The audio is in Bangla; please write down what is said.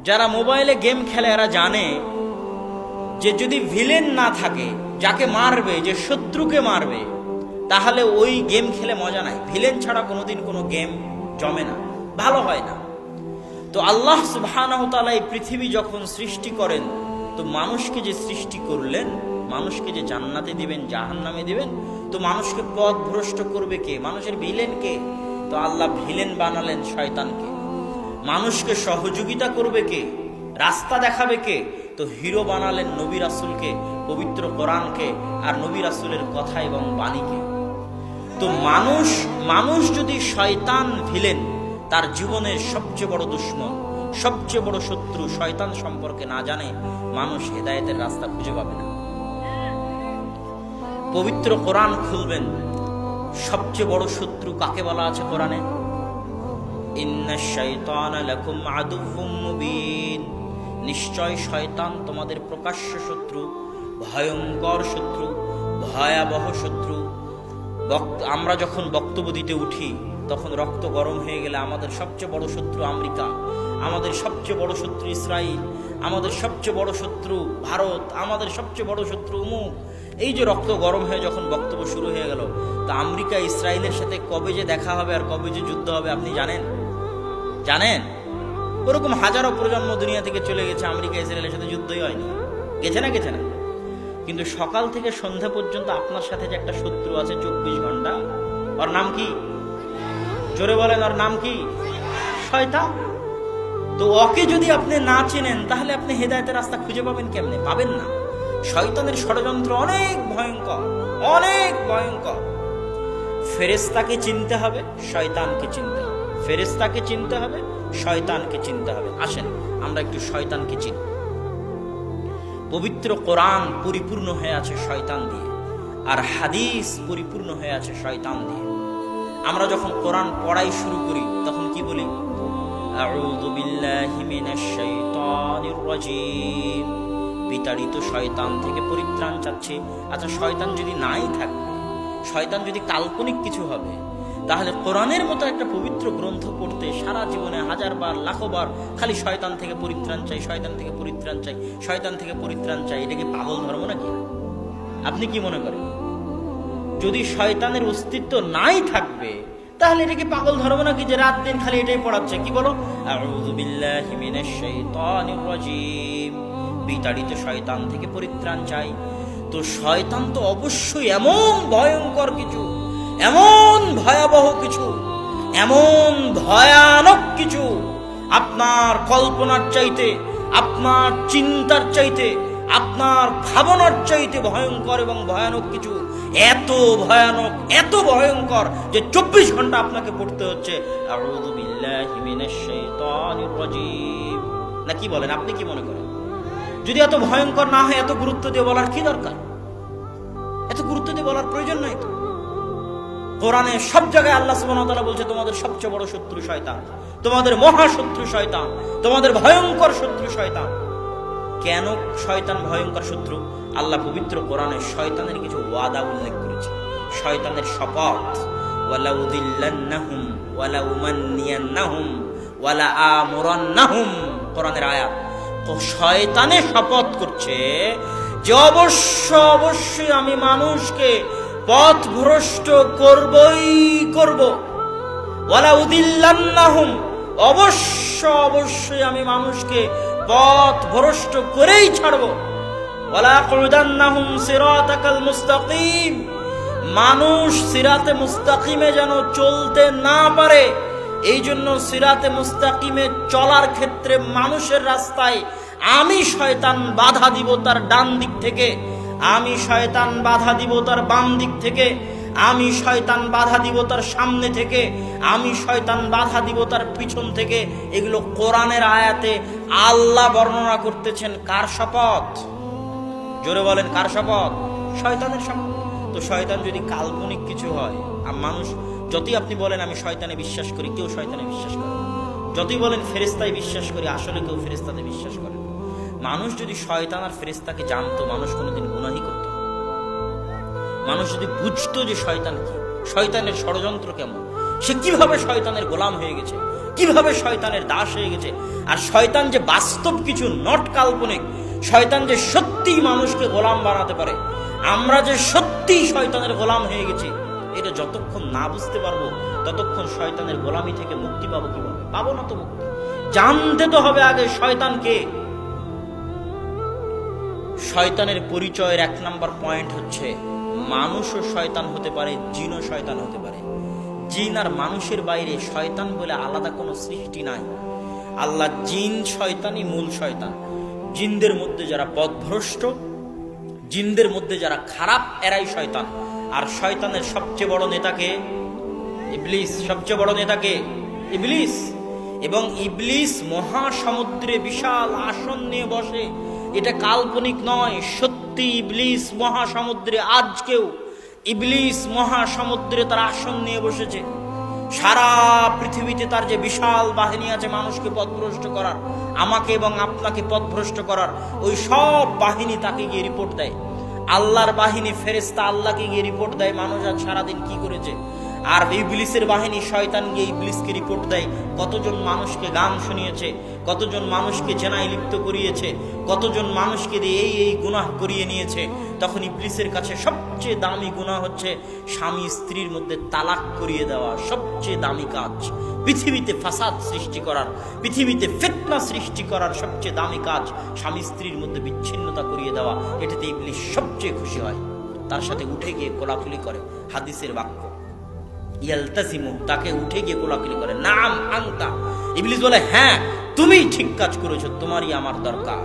যারা মোবাইলে গেম খেলে এরা জানে যে যদি ভিলেন না থাকে, যাকে মারবে, যে শত্রুকে মারবে, তাহলে ওই গেম খেলে মজা নাই। ভিলেন ছাড়া কোনোদিন কোনো গেম জমে না, ভালো হয় না। তো আল্লাহ সুবহানাহু ওয়া তাআলা এই পৃথিবী যখন সৃষ্টি করেন, তো মানুষকে যে সৃষ্টি করলেন, মানুষকে যে জান্নাতে দিবেন, জাহান্নামে দিবেন, তো মানুষকে পথ ভ্রষ্ট করবে কে? মানুষের ভিলেন কে? তো আল্লাহ ভিলেন বানালেন শয়তানকে। মানুষকে সহযোগিতা করবে কে? রাস্তা দেখাবে কে? তো হিরো বানালেন নবী রাসূলকে, পবিত্র কোরআনকে, আর নবী রাসূলের কথা এবং বাণীকে। তো মানুষ যদি শয়তান ভিলেন, তার জীবনের সবচেয়ে বড় দুশমন, সবচেয়ে বড় শত্রু শয়তান সম্পর্কে না জানে, মানুষ হেদায়েতের রাস্তা খুঁজে পাবে না। পবিত্র কোরআন খুলবেন, সবচেয়ে বড় শত্রু কাকে বলা আছে কোরআনে? ইন্নাশ শাইতানা লাকুম আদুউম মুবিন। নিশ্চয় শয়তান তোমাদের প্রকাশ্য শত্রু, ভয়ঙ্কর শত্রু, ভয়াবহ শত্রু। আমরা যখন বক্তব্য দিতে উঠি, তখন রক্ত গরম হয়ে গেলে আমাদের সবচেয়ে বড় শত্রু আমেরিকা, আমাদের সবচেয়ে বড় শত্রু ইসরায়েল, আমাদের সবচেয়ে বড় শত্রু ভারত, আমাদের সবচেয়ে বড় শত্রু অমুক। এই যে রক্ত গরম হয়ে যখন বক্তব্য শুরু হয়ে গেল, তা আমেরিকা ইসরায়েলের সাথে কবে যে দেখা হবে আর কবে যে যুদ্ধ হবে আপনি জানেন? ওরকম হাজারো প্রজন্ম দুনিয়া থেকে চলে গেছে, আমেরিকা ইসরায়েলের সাথে যুদ্ধই হয়নি। গেছে না। কিন্তু সকাল থেকে সন্ধ্যা পর্যন্ত আপনার সাথে যে একটা শত্রু আছে 24 ঘন্টা, ওর নাম কি? জোরে বলেন, ওর নাম কি? শয়তান। তো ওকে যদি আপনি না চেনেন, তাহলে আপনি হেদায়েতের রাস্তা খুঁজে পাবেন কেমনে? পাবেন না। শয়তানের ষড়যন্ত্র অনেক ভয়ঙ্কর, অনেক ভয়ঙ্কর। ফেরেশতাকে চিনতে হবে, শয়তানকে চিনতে হবে। ফেরেশতাকে চিনতে হবে, শয়তানকে চিনতে হবে। আসেন আমরা একটু শয়তানকে চিনি। পবিত্র কোরআন পরিপূর্ণ হয়ে আছে শয়তান দিয়ে, আর হাদিস পরিপূর্ণ হয়ে আছে শয়তান দিয়ে। আমরা যখন কোরআন পড়াই শুরু করি, তখন কি বলি? আউযু বিল্লাহি মিনাশ শাইতানির রাজীম। বিতাড়িত শয়তান থেকে পরিত্রাণ চাচ্ছি। আচ্ছা, শয়তান যদি নাই থাকে, শয়তান যদি কাল্পনিক কিছু হবে, তাহলে কোরআনের মতো একটা পবিত্র গ্রন্থ পড়তে সারা জীবনে হাজারবার, লাখবার খালি শয়তান থেকে পরিত্রাণ চাই, শয়তান থেকে পরিত্রাণ চাই, শয়তান থেকে পরিত্রাণ চাই, এটা কি পাগল ধর্ম নাকি? আপনি কি মনে করেন? যদি শয়তানের অস্তিত্ব নাই থাকবে, তাহলে এটা কি পাগল ধর্ম নাকি যে রাত দিন খালি এটাই পড়াচ্ছে? কি বলো? আউযু বিল্লাহি মিনাশ শাইতানির রাজীম। বিতাড়িত শয়তান থেকে পরিত্রাণ চাই। তো শয়তান তো অবশ্যই এমন ভয়ঙ্কর কিছু, এমন ভয়াবহ কিছু, এমন ভয়ানক কিছু, আপনার কল্পনার চাইতে, আপনার চিন্তার চাইতে, আপনার ভাবনার চাইতে ভয়ঙ্কর এবং ভয়ানক কিছু। এত ভয়ানক, এত ভয়ঙ্কর যে 24 ঘন্টা আপনাকে পড়তে হচ্ছে আউযু বিল্লাহি মিনাশ শাইতানির রাজীম। না কি বলেন? আপনি কি মনে করেন? যদি এত ভয়ঙ্কর না হয়, এত গুরুত্ব দিয়ে বলার কি দরকার? এত গুরুত্ব দিয়ে বলার প্রয়োজন নাই তো। কোরআনে সব জায়গায় আল্লাহ সুবহানাহু ওয়া তাআলা বলছে তোমাদের সবচেয়ে বড় শত্রু শয়তান, তোমাদের মহাশত্রু শয়তান, তোমাদের ভয়ঙ্কর শত্রু শয়তান। কেন শয়তান ভয়ঙ্কর শত্রু? আল্লাহ পবিত্র কোরআনে শয়তানের কিছু ওয়াদা উল্লেখ করেছে, শয়তানের শপথ। ওয়ালা উযিল্লান্নাহুম ওয়ালা উমান্নিয়ান্নাহুম ওয়ালা আমুরান্নাহুম, কোরআনের আয়াত। তো শয়তানের শপথ করছে যে অবশ্যই আমি মানুষকে পথ ভ্রষ্ট করব। ওয়ালা উযিল্লান্নাহুম, অবশ্যই আমি মানুষকে পথ ভ্রষ্ট করেই ছাড়ব। ওয়ালা আকুদান্নাহুম সিরাতাকাল মুস্তাকিম, মানুষ সিরাতে মুস্তাকিমে যেন চলতে না পারে, এই জন্য সিরাতে মুস্তাকিমে চলার ক্ষেত্রে মানুষের রাস্তায় আমি শয়তান বাধা দিব তার ডান দিক থেকে, আমি শয়তান বাধা দিব তার বাম দিক থেকে, আমি শয়তান বাধা দিব তার সামনে থেকে, আমি শয়তান বাধা দিব তার পিছন থেকে। এগুলো কোরআনের আয়াতে আল্লাহ বর্ণনা করতেছেন। কার শপথ? জোরে বলেন, কার শপথ? শয়তানের শপথ। তো শয়তান যদি কাল্পনিক কিছু হয়, আর মানুষ যতই আপনি বলেন আমি শয়তানে বিশ্বাস করি, কেউ শয়তানে বিশ্বাস করে। যতই বলেন ফেরেশতায় বিশ্বাস করি, আসলে কেউ ফেরেশতাতে বিশ্বাস করে। মানুষ যদি শয়তান আর ফেরেশতাকে জানতো, মানুষ কোনোদিন গুনাহই করত না। মানুষ যদি বুঝতো যে শয়তান কি, শয়তানের ষড়যন্ত্র কেমন, সে কিভাবে শয়তানের গোলাম হয়ে গেছে, কিভাবে শয়তানের দাস হয়ে গেছে। আর শয়তান যে বাস্তব কিছু, নট কাল্পনিক, শয়তান যে সত্যি মানুষকে গোলাম বানাতে পারে, আমরা যে সত্যি শয়তানের গোলাম হয়ে গেছি, এটা যতক্ষণ না বুঝতে পারবো ততক্ষণ শয়তানের গোলামি থেকে মুক্তি পাবো কিভাবে? পাবো না তো মুক্তি। জানতে তো হবে আগে শয়তান কে। শয়তানের পরিচয়ের 1 নম্বর পয়েন্ট হচ্ছে, মানুষও শয়তান হতে পারে, জিনও শয়তান হতে পারে। জিন আর মানুষের বাইরে শয়তান বলে আলাদা কোনো সৃষ্টি নাই। আল্লাহ জিন শয়তানই মূল শয়তান। জিনদের মধ্যে যারা পথভ্রষ্ট, জিনদের মধ্যে যারা খারাপ, এরাই শয়তান। আর শয়তানের সবচেয়ে বড় নেতাকে ইবলিস। সবচেয়ে বড় নেতাকে ইবলিস। এবং ইবলিস মহাসমুদ্রে বিশাল আসন নিয়ে বসে, এটা কাল্পনিক নয়, সত্যি ইবলিস মহাসমুদ্রে। আজকেও ইবলিস মহাসমুদ্রে তার আসন নিয়ে বসেছে। সারা পৃথিবীতে তার যে বিশাল বাহিনী আছে মানুষকে পথভ্রষ্ট করার, আমাকে এবং আপনাকে পথভ্রষ্ট করার, ওই সব বাহিনী তাকে গিয়ে রিপোর্ট দেয়। আল্লাহর বাহিনী ফেরেশতা আল্লাহকে গিয়ে রিপোর্ট দেয় মানুষ আজ সারাদিন কি করেছে। আর ইবলিসের বাহিনী শয়তান গিয়ে ইবলিসকে রিপোর্ট দেয় কতজন মানুষকে গান শুনিয়েছে, কতজন মানুষকে জেনায় লিপ্ত করিয়েছে, কতজন মানুষকে দিয়ে এই গুনাহ করিয়ে নিয়েছে। তখন ইবলিসের কাছে সবচেয়ে দামি গুনাহ হচ্ছে স্বামী স্ত্রীর মধ্যে তালাক করিয়ে দেওয়া। সবচেয়ে দামি কাজ পৃথিবীতে, ফাসাদ সৃষ্টি করার, পৃথিবীতে ফিতনা সৃষ্টি করার সবচেয়ে দামি কাজ স্বামী স্ত্রীর মধ্যে বিচ্ছিন্নতা করিয়ে দেওয়া। এটাতে ইবলিস সবচেয়ে খুশি হয়, তার সাথে উঠে গিয়ে কোলাকুলি করে। হাদিসের বাক্য, ইয়ালতাজিমু, তাকে উঠে গিয়ে কোলাকুলি করে। নাম আনতা, ইবলিস বলে হ্যাঁ তুমি ঠিক কাজ করেছো, তোমারই আমার দরকার।